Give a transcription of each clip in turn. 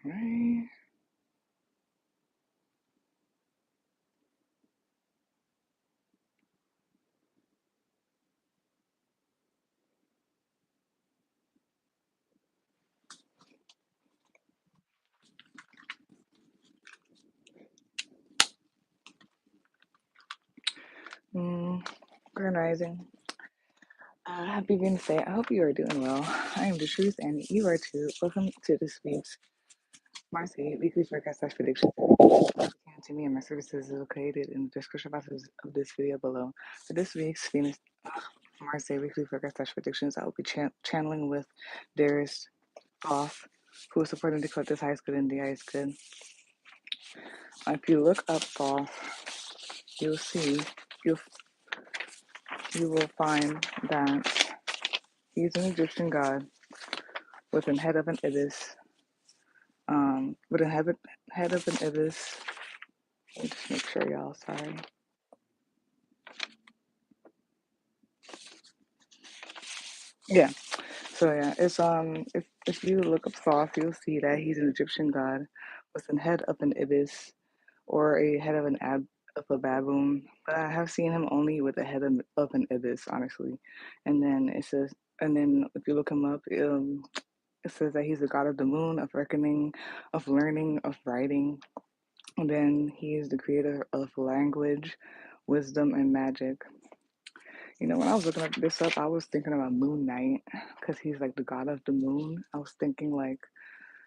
Right. Grand Rising. Happy Wednesday. I hope you are doing well. I am the truth, and you are too. Welcome to this week's Mars weekly forecast prediction. To me and my services is located in the description box of this video below. For this week's Venus Mars weekly forecast predictions, I will be channeling with Darius Goff, who is supporting the Collective Highest Good and the Highest Good. If you look up Goff, you'll see you'll you will find that he's an Egyptian god with a head of an ibis. With a head of an ibis. Let me just make sure, y'all. Sorry. Yeah. So yeah, it's if you look up Thoth, you'll see that he's an Egyptian god with a head of an ibis or a head of a baboon. But I have seen him only with a head of an ibis, honestly. And then it says, and then if you look him up, it says that he's the god of the moon, of reckoning, of learning, of writing. And then he is the creator of language, wisdom, and magic. You know, when I was looking this up, I was thinking about Moon Knight because he's like the god of the moon. I was thinking like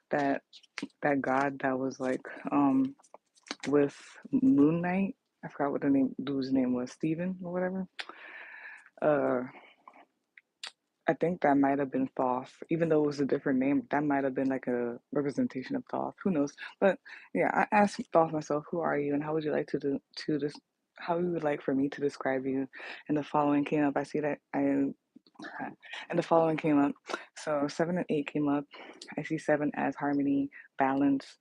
that that god that was like with Moon Knight. I forgot what the dude's name was, Steven or whatever. Uh, I think that might have been Thoth, even though it was a different name. That might have been like a representation of Thoth. Who knows? But yeah, I asked Thoth myself, "Who are you, and how would you like to this? How you would like for me to describe you?" And the following came up. I see that I and the following came up. So 7 and 8 came up. I see 7 as harmony, balance,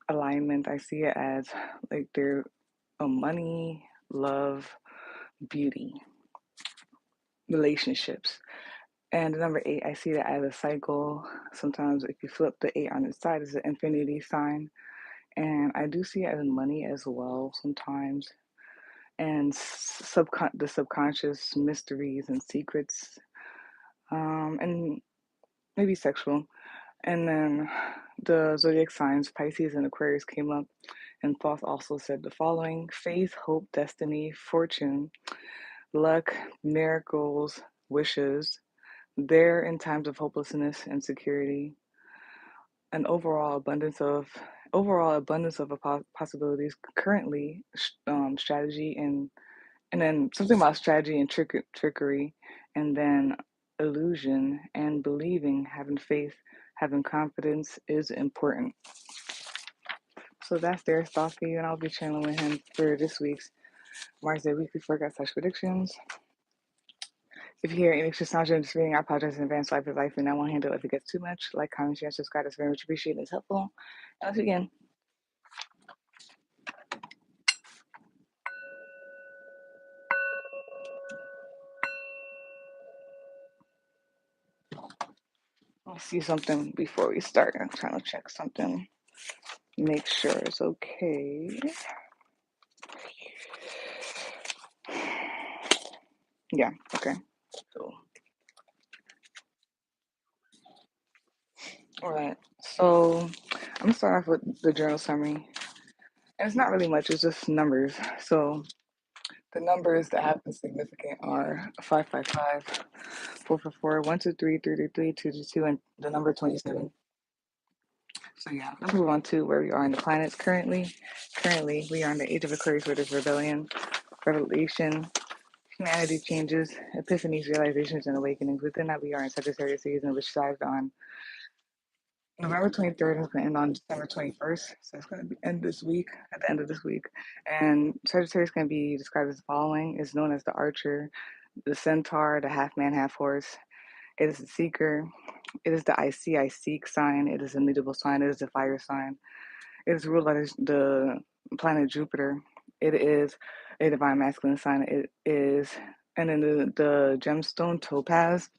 alignment. I see it as like they're money, love, beauty, relationships. And the number 8, I see that as a cycle. Sometimes if you flip the 8 on its side, it's an infinity sign. And I do see it as money as well sometimes. And the subconscious mysteries and secrets, and maybe sexual. And then the zodiac signs, Pisces and Aquarius, came up. And Thoth also said the following: faith, hope, destiny, fortune, luck, miracles, wishes, there in times of hopelessness, insecurity, an overall abundance of possibilities currently, strategy and then something about strategy and trickery, and then illusion and believing, having faith, having confidence is important. So that's their thought for you, and I'll be channeling him for this week's Mars Day Weekly Forecast / Predictions. If you hear any extra sounds during this reading, I apologize in advance. Life is life, and I won't handle it if it gets too much. Like, comment, share, subscribe. It's very much appreciated. It's helpful. And let's begin. Let's see something before we start. I'm trying to check something. Make sure it's okay. Yeah, okay. Cool. All right. So I'm gonna start off with the journal summary. And it's not really much, it's just numbers. So the numbers that have been significant are 555, 444, 123, 333, 222, and the number 27. So yeah, let's move on to where we are in the planets currently. Currently, we are in the age of Aquarius, where there's rebellion, revelation, humanity changes, epiphanies, realizations, and awakenings. Within that, we are in Sagittarius season, which started on November 23rd and it's going to end on December 21st. So it's going to be end this week, at the end of this week. And Sagittarius can be described as the following: is known as the archer, the centaur, the half man, half horse. It is the seeker. It is the I seek sign. It is a mutable sign. It is the fire sign. It is ruled by the planet Jupiter. It is a divine masculine sign. It is, and then the gemstone topaz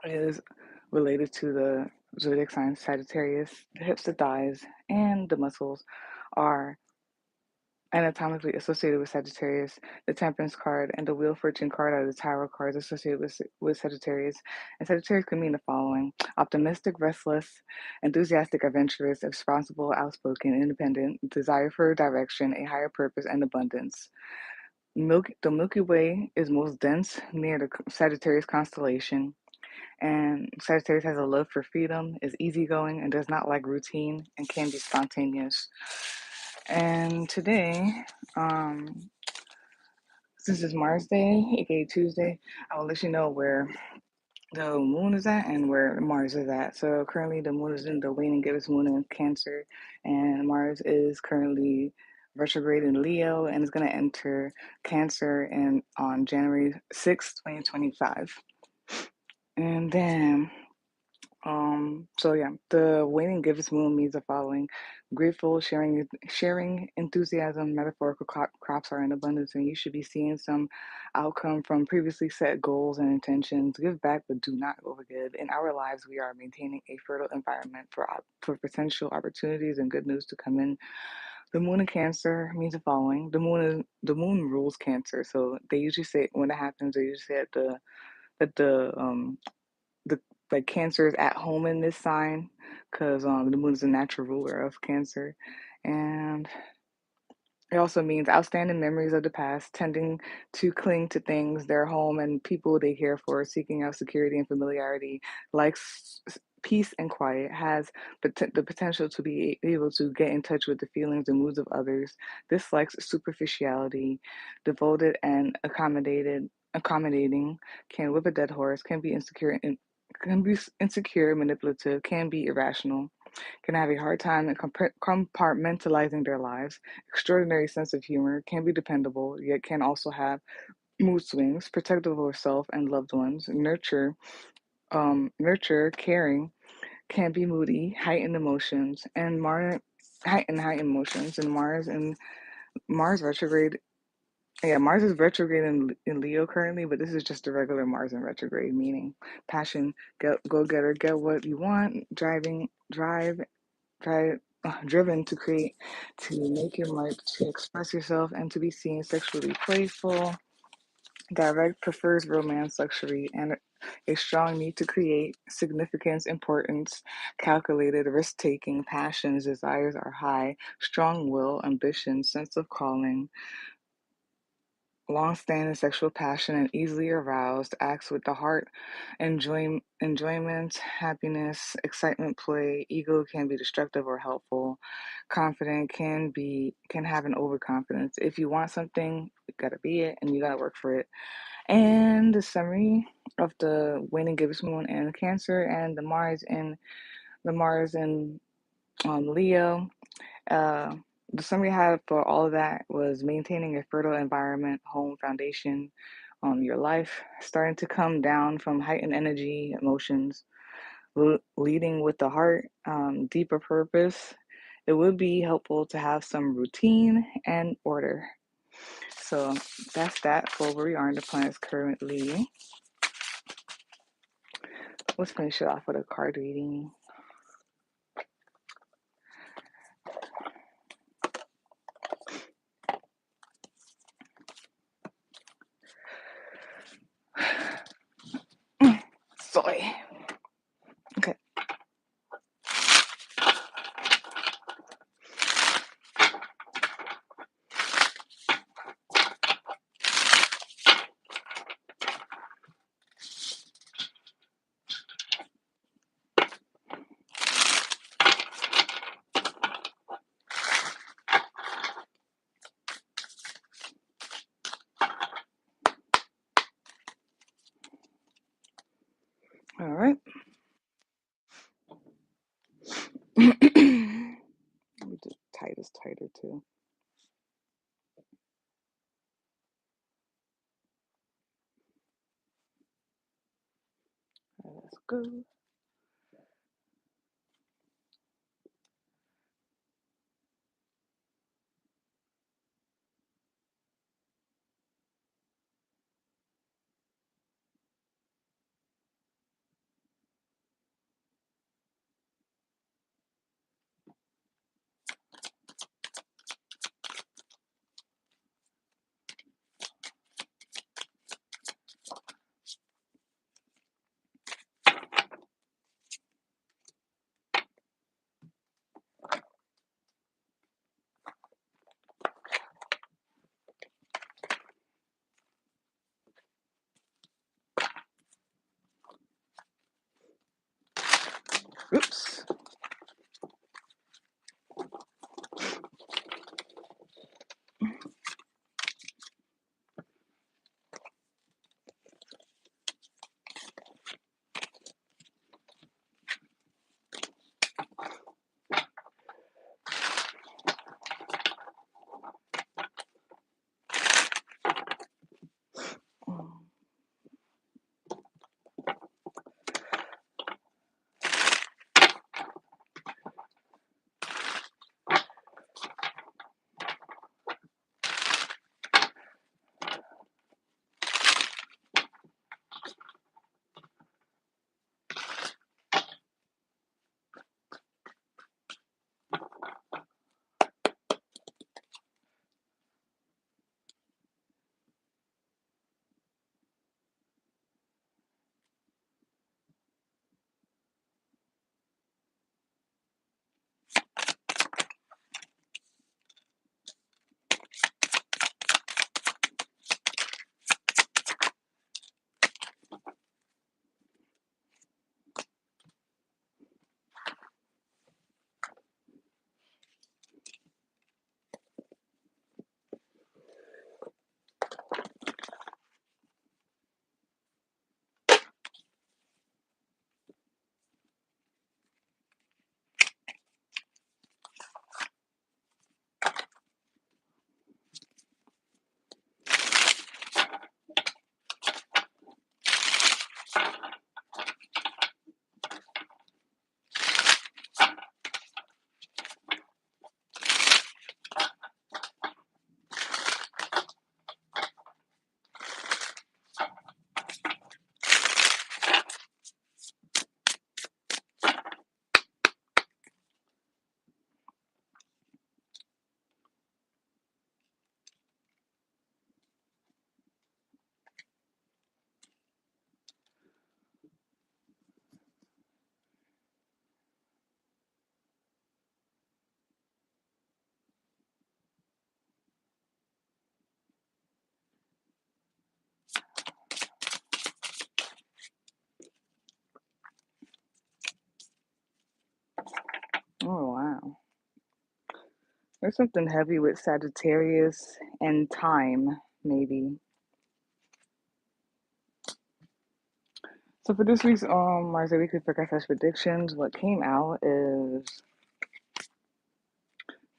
is related to zodiac sign Sagittarius. The hips, the thighs, and the muscles are anatomically associated with Sagittarius. The Temperance card and the Wheel of Fortune card are the tarot cards associated with Sagittarius. And Sagittarius can mean the following: optimistic, restless, enthusiastic, adventurous, responsible, outspoken, independent, desire for direction, a higher purpose, and abundance. The Milky Way is most dense near the Sagittarius constellation. And Sagittarius has a love for freedom, is easygoing, and does not like routine, and can be spontaneous. And today, um, since it's Mars Day, aka Tuesday, I will let you know where the moon is at and where Mars is at. So currently, the moon is in the waning gibbous moon in Cancer, and Mars is currently retrograde in Leo, and is going to enter Cancer and on January 6th, 2025. And then so yeah, the waning gibbous moon means the following: grateful, sharing enthusiasm, metaphorical crops are in abundance, and you should be seeing some outcome from previously set goals and intentions. Give back, but do not overgive. In our lives, we are maintaining a fertile environment for potential opportunities and good news to come in. The moon in Cancer means the following: the moon rules Cancer, so they usually say when it happens, they usually say the like Cancer is at home in this sign because the moon is a natural ruler of Cancer, and it also means outstanding memories of the past, tending to cling to things, their home, and people they care for, seeking out security and familiarity, likes peace and quiet, has the potential to be able to get in touch with the feelings and moods of others, dislikes superficiality, devoted and accommodating, can whip a dead horse, can be insecure, manipulative, can be irrational, can have a hard time in compartmentalizing their lives, extraordinary sense of humor, can be dependable, yet can also have mood swings, protective of herself and loved ones, caring, can be moody, heightened emotions, and heightened emotions, and Mars retrograde. Yeah, Mars is retrograde in Leo currently, but this is just a regular Mars in retrograde, meaning passion, go getter, get what you want, drive driven to create, to make your mark, to express yourself, and to be seen, sexually playful, direct, prefers romance, luxury, and a strong need to create, significance, importance, calculated, risk taking, passions, desires are high, strong will, ambition, sense of calling, long-standing sexual passion and easily aroused, acts with the heart, enjoyment, happiness, excitement, play, ego can be destructive or helpful, confident can have an overconfidence. If you want something, you gotta be it and you gotta work for it. And the summary of the waning gibbous moon and Cancer and the Mars in Leo. uh, the summary I had for all of that was maintaining a fertile environment, home, foundation, your life, starting to come down from heightened energy, emotions, leading with the heart, deeper purpose. It would be helpful to have some routine and order. So that's that for where we are in the planets currently. Let's finish it off with a card reading. Soy. Okay. All right. Let me just tie this tighter too. All right, let's go. There's something heavy with Sagittarius and time, maybe. So for this week's Mars Weekly Forecast predictions, what came out is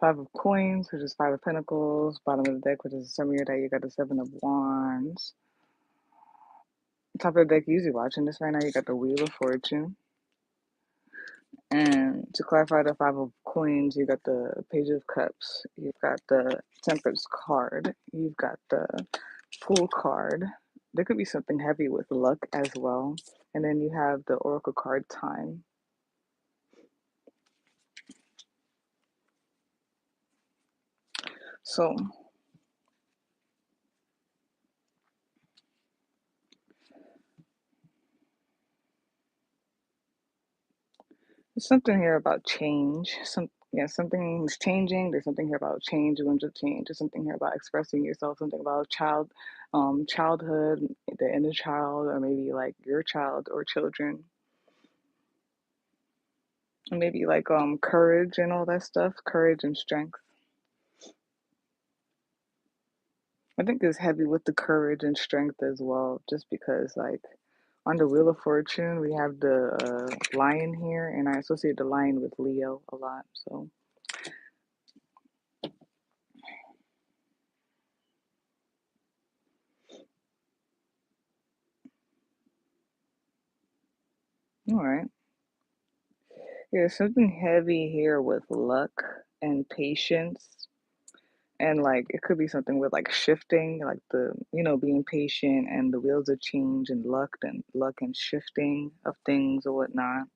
Five of Coins, which is Five of Pentacles. Bottom of the deck, which is the summary of that, you got the Seven of Wands. Top of the deck, usually watching this right now, you got the Wheel of Fortune. And to clarify the Five of Coins, you got the Page of Cups. You've got the Temperance card. You've got the Fool card. There could be something heavy with luck as well. And then you have the Oracle card, Time. So there's something here about change. Something's changing. There's something here about change, winds of change. There's something here about expressing yourself. Something about childhood, the inner child, or maybe like your child or children, and maybe like courage and all that stuff. Courage and strength. I think it's heavy with the courage and strength as well, just because like on the Wheel of Fortune we have the lion here, and I associate the lion with Leo a lot. So all right. Yeah, something heavy here with luck and patience. And like it could be something with like shifting, like the being patient and the wheels of change and luck and shifting of things or whatnot.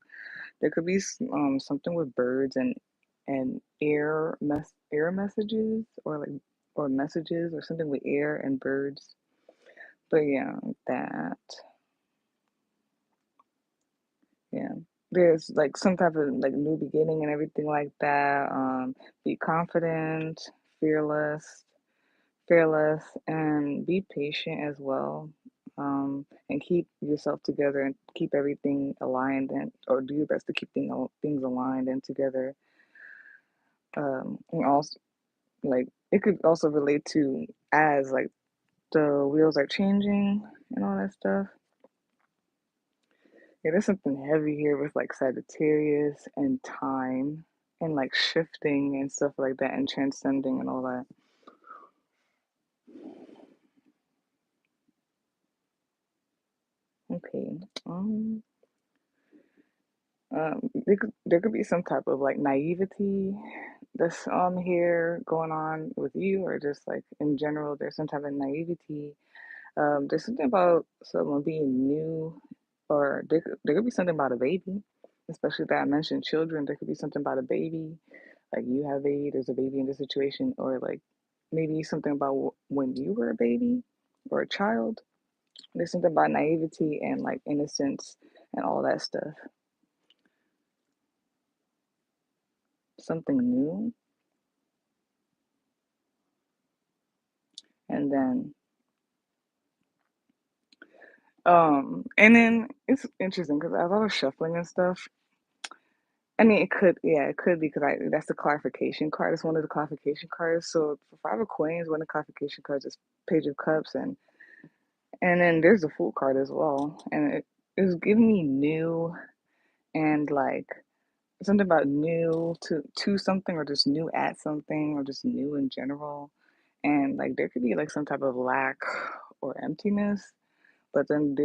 There could be something with birds and air messages or like or messages or something with air and birds. But yeah, that yeah. There's like some type of like new beginning and everything like that. Be confident, fearless, fearless, and be patient as well. And keep yourself together and keep everything aligned and or do your best to keep things aligned and together. And also like it could also relate to as like the wheels are changing and all that stuff. Yeah, there's something heavy here with like Sagittarius and time and like shifting and stuff like that and transcending and all that. Okay. There could be some type of like naivety that's here going on with you, or just like in general, there's some type of naivety. There's something about someone being new, or there could be something about a baby, especially that I mentioned children. There could be something about a baby, like you have a baby, there's a baby in the situation, or like maybe something about when you were a baby or a child. There's something about naivety and like innocence and all that stuff. Something new, and then and then it's interesting because as I was shuffling and stuff, I mean, it could be because that's the clarification card. It's one of the clarification cards. So for Five of Coins, one of the clarification cards is Page of Cups, and then there's the Fool card as well, and it was giving me new and like something about new to something or just new at something or just new in general, and like there could be like some type of lack or emptiness, but then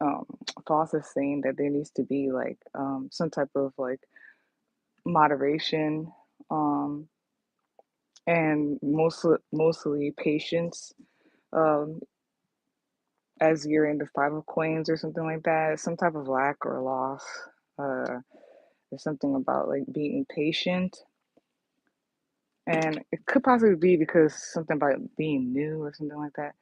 um Foss is saying that there needs to be like some type of like moderation, um and mostly patience, um as you're in the Five of Coins or something like that, some type of lack or loss. uh there's something about like being patient, and it could possibly be because something about being new or something like that.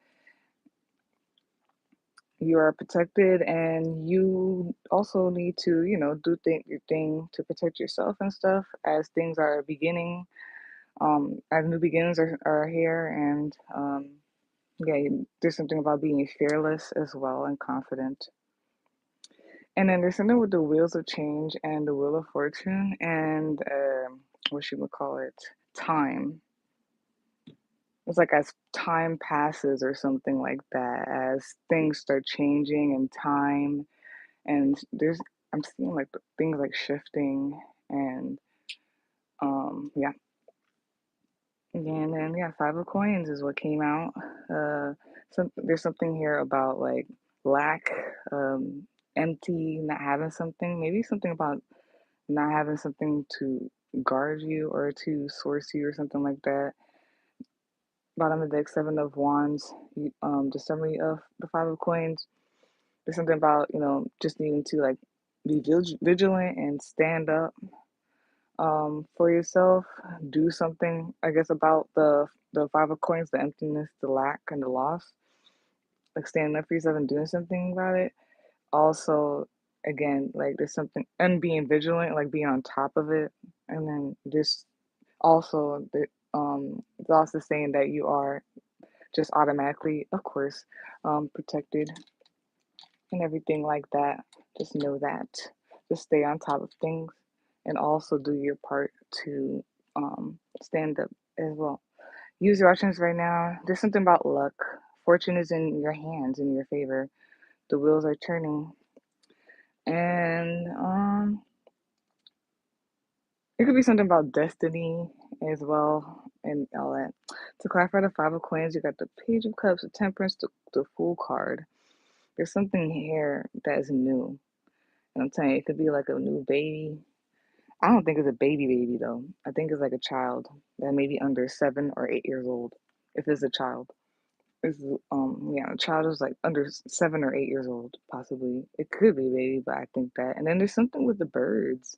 You are protected, and you also need to do your thing to protect yourself and stuff as things are beginning, as new beginnings are here. And yeah, there's something about being fearless as well and confident. And then there's something with the wheels of change and the wheel of fortune and what should we call it, time. It's like as time passes or something like that, as things start changing in time, and I'm seeing like things like shifting, and yeah. And then yeah, Five of Coins is what came out. There's something here about like lack, empty, not having something. Maybe something about not having something to guard you or to source you or something like that. Bottom of the deck, Seven of Wands, the summary of the Five of Coins. There's something about, just needing to like be vigilant and stand up for yourself. Do something, I guess, about the Five of Coins, the emptiness, the lack, and the loss. Like standing up for yourself and doing something about it. Also, again, like there's something, and being vigilant, like being on top of it. And then this also, it's also saying that you are just automatically, of course, protected and everything like that. Just know that. Just stay on top of things and also do your part to stand up as well. Use your options right now. There's something about luck. Fortune is in your hands, in your favor. The wheels are turning. And it could be something about destiny as well and all that. To clarify the Five of Coins, you got the Page of Cups, the Temperance, the Fool card. There's something here that is new. And I'm telling you, it could be like a new baby. I don't think it's a baby though. I think it's like a child that may be under 7 or 8 years old. If it's a child. It's yeah, a child is like under 7 or 8 years old, possibly. It could be a baby, but I think that. And then there's something with the birds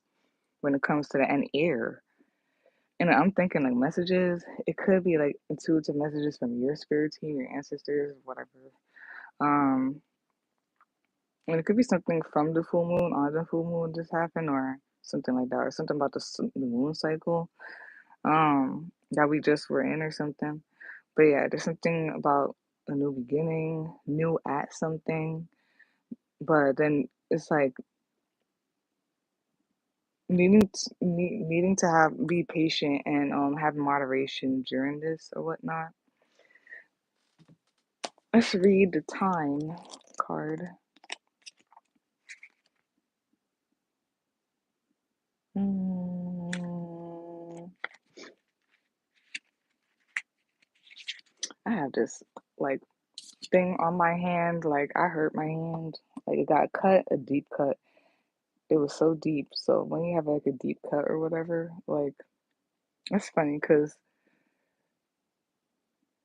when it comes to that and air. And I'm thinking like messages. It could be like intuitive messages from your spirit team, your ancestors, whatever. Um, and it could be something from the full moon on the full moon just happened, or something like that, or something about the moon cycle that we just were in, or something. But yeah, there's something about a new beginning, new at something, but then it's like needing to have be patient and have moderation during this or whatnot. Let's read the time card. Mm, I have this like thing on my hand, like I hurt my hand, like it got cut, a deep cut. It was so deep. So when you have like a deep cut or whatever, like that's funny because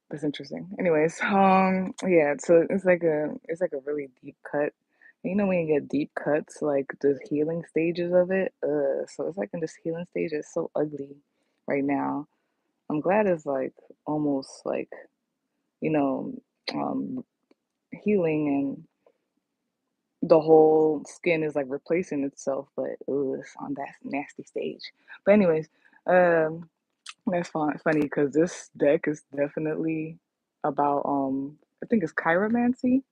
that's interesting. Anyways, yeah, so it's like a really deep cut. And you know when you get deep cuts, like the healing stages of it, so it's like in this healing stage, it's so ugly right now. I'm glad it's like almost like, you know, um healing and the whole skin is like replacing itself, but it's on that nasty stage. But anyways, um that's funny because this deck is definitely about I think it's chiromancy,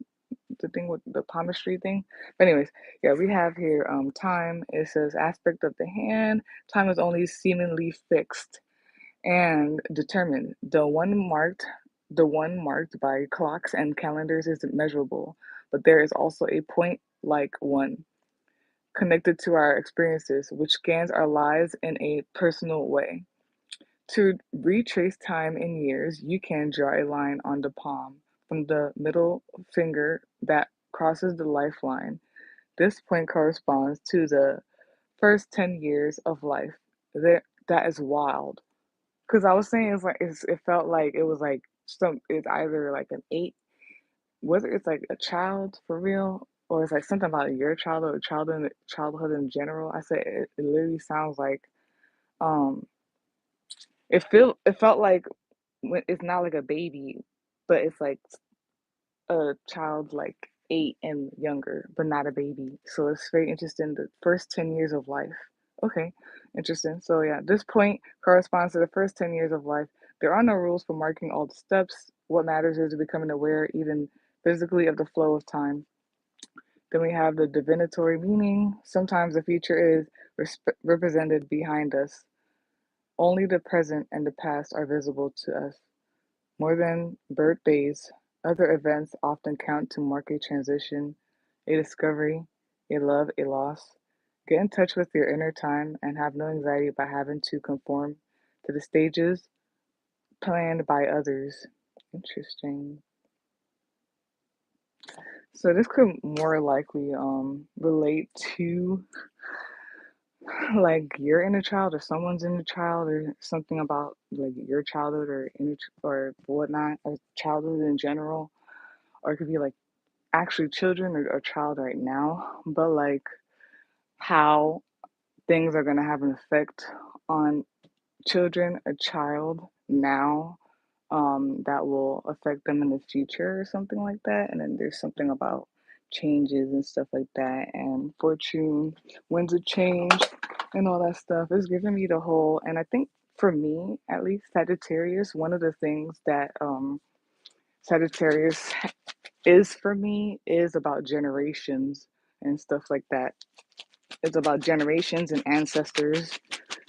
the thing with the palmistry thing. But anyways, yeah, we have here time. It says aspect of the hand. Time is only seemingly fixed and determined. The one marked by clocks and calendars is measurable, but there is also a point like one connected to our experiences, which scans our lives in a personal way. To retrace time in years, you can draw a line on the palm from the middle finger that crosses the lifeline. This point corresponds to the first 10 years of life. That is wild. Because I was saying it felt like it was like it's either like an eight, whether it's like a child for real, or it's like something about your childhood or childhood in general. I said it literally sounds like um it felt like when it's not like a baby, but it's like a child like 8 and younger, but not a baby. So it's very interesting. The first 10 years of life. Okay, interesting. So yeah, this point corresponds to the first 10 years of life. There are no rules for marking all the steps. What matters is becoming aware, even physically, of the flow of time. Then we have the divinatory meaning. Sometimes the future is represented behind us. Only the present and the past are visible to us. More than birthdays, other events often count to mark a transition, a discovery, a love, a loss. Get in touch with your inner time and have no anxiety about having to conform to the stages planned by others. Interesting. So this could more likely relate to like your inner child or someone's inner child or something about like your childhood or inner or whatnot or childhood in general, or it could be like actually children or child right now, but like how things are going to have an effect on children, a child now, that will affect them in the future or something like that. And then there's something about changes and stuff like that, and fortune, winds of change, and all that stuff. It's giving me the whole, and I think for me, at least, Sagittarius, one of the things that Sagittarius is for me is about generations and stuff like that. It's about generations and ancestors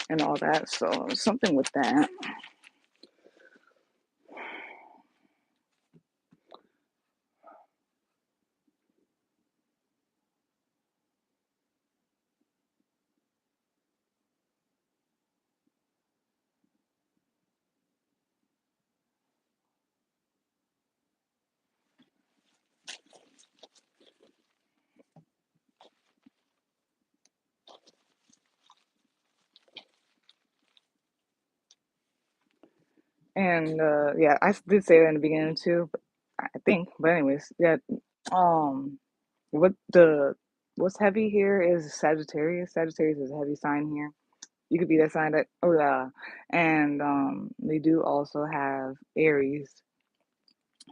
and all that. So something with that. And yeah, I did say that in the beginning too, but I think. But anyways, yeah. Um, what the what's heavy here is Sagittarius. Sagittarius is a heavy sign here. You could be that sign that, oh yeah, and they do also have Aries.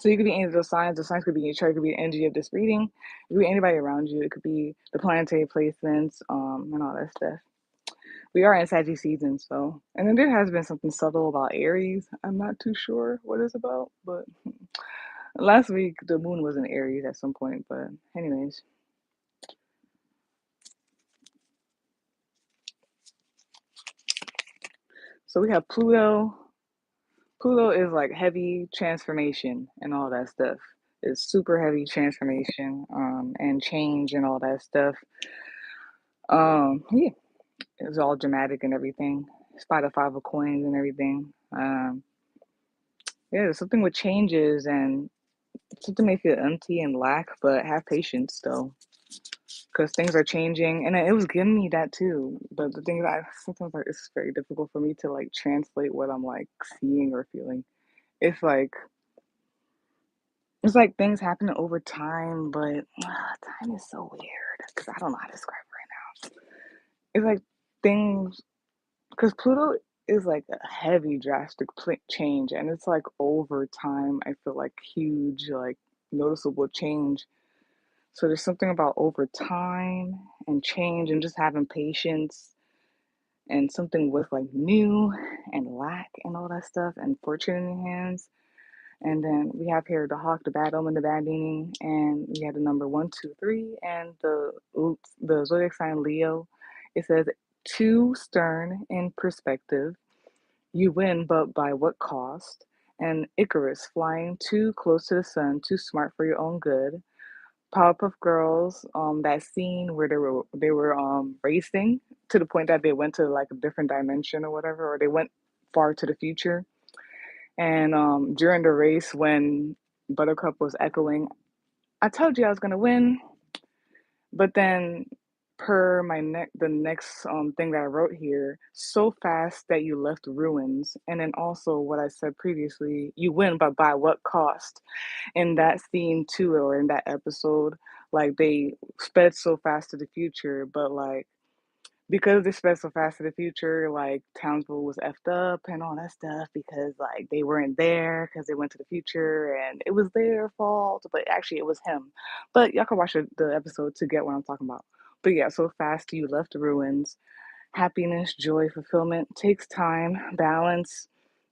So you could be any of those signs. The signs could be in your chart. It could be the energy of this reading. It could be anybody around you. It could be the planetary placements, and all that stuff. We are in Sagittarius season, so, and then there has been something subtle about Aries. I'm not too sure what it's about, but last week the moon was in Aries at some point. But anyways, so we have Pluto. Pluto is like heavy transformation and all that stuff. It's super heavy transformation, and change and all that stuff. Yeah, it's all dramatic and everything. It's by the five of coins and everything. Yeah, something with changes and something may feel empty and lack, but have patience though, because things are changing. And it was giving me that too. But the thing is, I sometimes like it's very difficult for me to like translate what I'm like seeing or feeling. It's like it's like things happen over time, but time is so weird because I don't know how to describe it right now. It's like things because Pluto is like a heavy, drastic change, and it's like over time. I feel like huge, like noticeable change. So there's something about over time and change and just having patience and something with like new and lack and all that stuff and fortune in your hands. And then we have here the hawk, the bad omen, the bad meaning, and we have the number 1, 2, 3, and the zodiac sign Leo. It says too stern in perspective. You win, but by what cost? And Icarus, flying too close to the sun, too smart for your own good. Powerpuff Girls, that scene where they were racing to the point that they went to like a different dimension or whatever, or they went far to the future. And during the race, when Buttercup was echoing, "I told you I was gonna win," but then per the next thing that I wrote here, so fast that you left ruins, and then also what I said previously, you win, but by what cost? In that scene too, or in that episode, like they sped so fast to the future, but like because they sped so fast to the future, like Townsville was effed up and all that stuff because like they weren't there because they went to the future and it was their fault, but actually it was him. But y'all can watch the episode to get what I'm talking about. But yeah, so fast you left the ruins. Happiness, joy, fulfillment takes time, balance,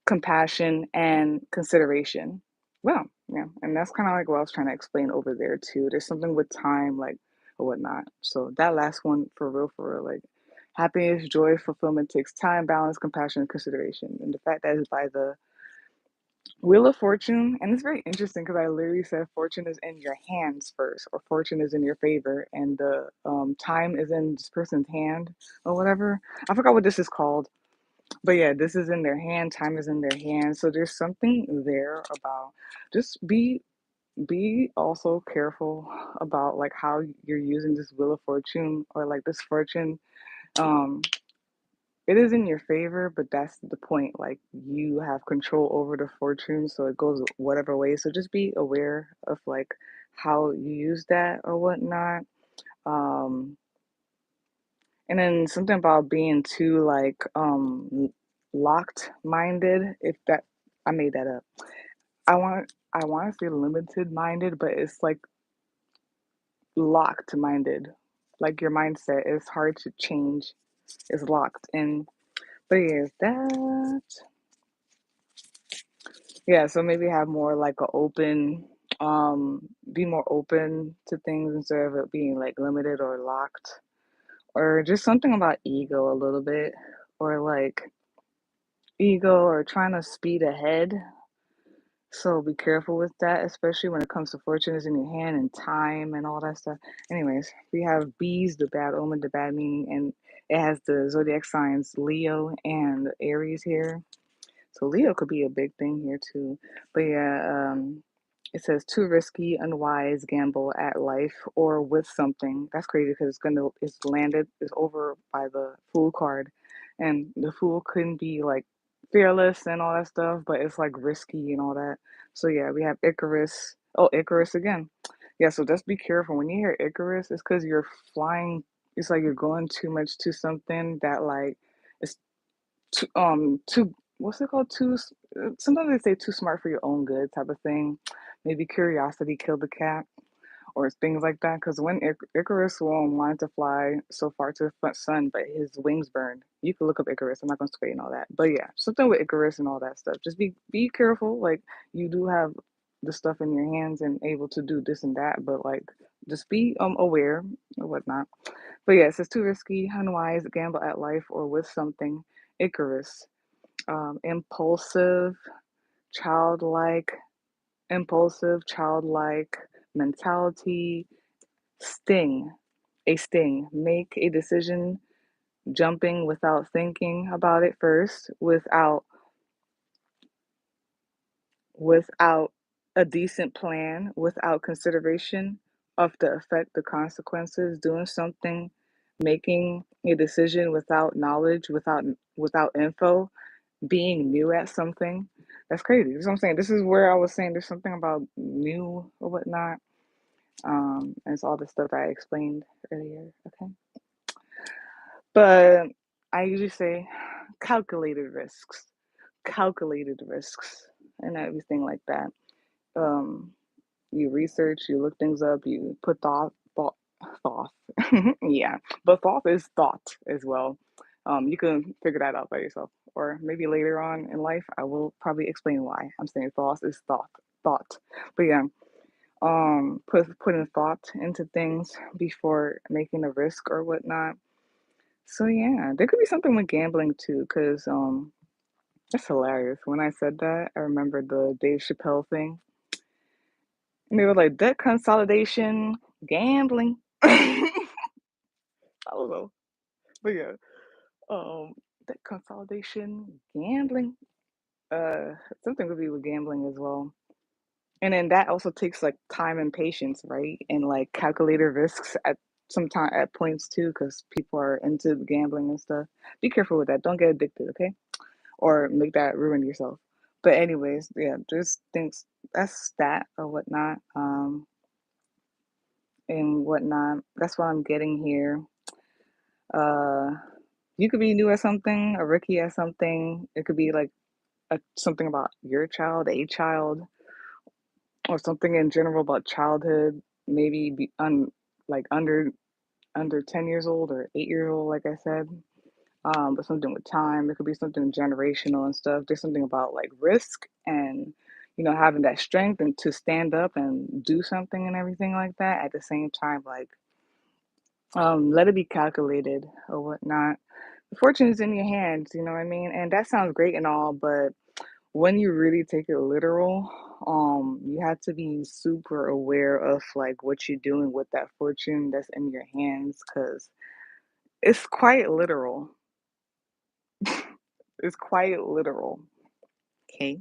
compassion, and consideration. Well, yeah, and that's kind of like what I was trying to explain over there too. There's something with time, like or whatnot. So that last one, for real, like Happiness, joy, fulfillment takes time, balance, compassion, and consideration. And the fact that is by the Wheel of Fortune, and it's very interesting because I literally said fortune is in your hands first, or fortune is in your favor, and the time is in this person's hand or whatever. I forgot what this is called, but yeah, this is in their hand. Time is in their hand, so there's something there about just be also careful about like how you're using this Wheel of Fortune or like this fortune. Um, it is in your favor, but that's the point. Like you have control over the fortune, so it goes whatever way. So just be aware of like how you use that or whatnot. Um, and then something about being too like locked minded. If that I made that up. I want to say limited minded, but it's like locked minded. Like your mindset is hard to change. It's locked in. But yeah, that. Yeah, so maybe have more like a open, be more open to things instead of it being like limited or locked, or just something about ego a little bit, or like ego or trying to speed ahead. So be careful with that, especially when it comes to fortune is in your hand and time and all that stuff. Anyways, we have bees, the bad omen, the bad meaning, and it has the zodiac signs Leo and Aries here. So Leo could be a big thing here too. But yeah, it says too risky, unwise gamble at life or with something. That's crazy because it's over by the Fool card, and the Fool couldn't be like fearless and all that stuff, but it's like risky and all that. So yeah, we have Icarus. Oh, Icarus again. Yeah, so just be careful when you hear Icarus. It's because you're flying. It's like you're going too much to something that like it's too what's it called sometimes they say too smart for your own good type of thing. Maybe curiosity killed the cat or things like that, because when Icarus wanted to fly so far to the front sun but his wings burned. You can look up Icarus. I'm not going to explain all that, but yeah, something with Icarus and all that stuff. Just be careful. Like you do have the stuff in your hands and able to do this and that, but like just be aware or whatnot. But yeah, it says too risky, unwise, gamble at life or with something. Icarus, impulsive, childlike, childlike mentality, sting, a sting. Make a decision, jumping without thinking about it first, without a decent plan, without consideration of the effect, the consequences, doing something, making a decision without knowledge, without info, being new at something. That's crazy. That's what I'm saying. This is where I was saying there's something about new or whatnot. And it's all the stuff that I explained earlier. Okay. But I usually say calculated risks, calculated risks, and everything like that. Um, you research, you look things up, you put thought. Yeah, but thought is thought as well. You can figure that out by yourself, or maybe later on in life, I will probably explain why I'm saying thought is thought. But yeah, putting thought into things before making a risk or whatnot. So yeah, there could be something with gambling too, because that's hilarious. When I said that, I remember the Dave Chappelle thing. And they were like, debt consolidation, gambling. I don't know. But yeah, um, debt consolidation, gambling. Uh, Something would be with gambling as well. And then that also takes like time and patience, right? And like calculated risks at some time at points too, because people are into gambling and stuff. Be careful with that. Don't get addicted, okay? Or make that ruin yourself. But anyways, yeah, just things that's that or whatnot. And whatnot. That's what I'm getting here. Uh, you could be new at something, a rookie at something. It could be like something about your child, a child, or something in general about childhood. Maybe like under 10 years old or 8 years old, like I said. But something with time. It could be something generational and stuff. There's something about like risk and having that strength and to stand up and do something and everything like that. At the same time, like Let it be calculated or whatnot. The fortune is in your hands, you know what I mean? And that sounds great and all, but when you really take it literal, you have to be super aware of like what you're doing with that fortune that's in your hands, because it's quite literal. It's quite literal. Okay.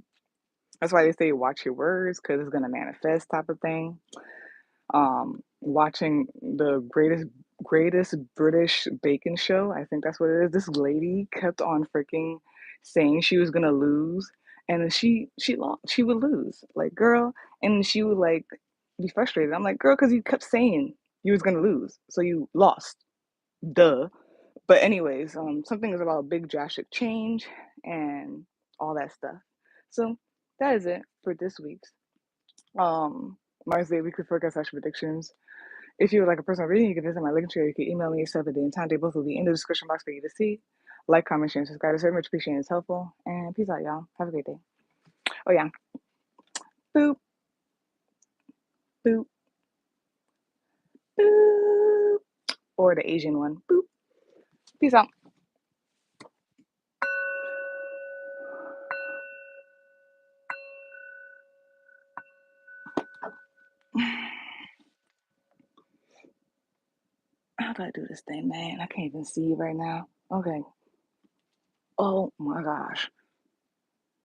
That's why they say watch your words because it's gonna manifest type of thing. Watching the greatest British baking show, I think that's what it is. This lady kept on freaking saying she was gonna lose, and then she lost. She would lose, like girl, and she would like be frustrated. I'm like, girl, because you kept saying you was gonna lose, so you lost. Duh. But anyways, something is about big drastic change and all that stuff. So that is it for this week's Mars Day Weekly Forecast Predictions. If you would like a personal reading, you can visit my link tree. You can email me yourself at the time. They both will be in the description box for you to see. Like, comment, share, and subscribe. It's very much appreciated. It's helpful. And peace out, y'all. Have a great day. Oh yeah. Boop, boop, boop. Or the Asian one. Boop. Peace out. How do I do this thing, man? I can't even see right now. Okay. Oh my gosh.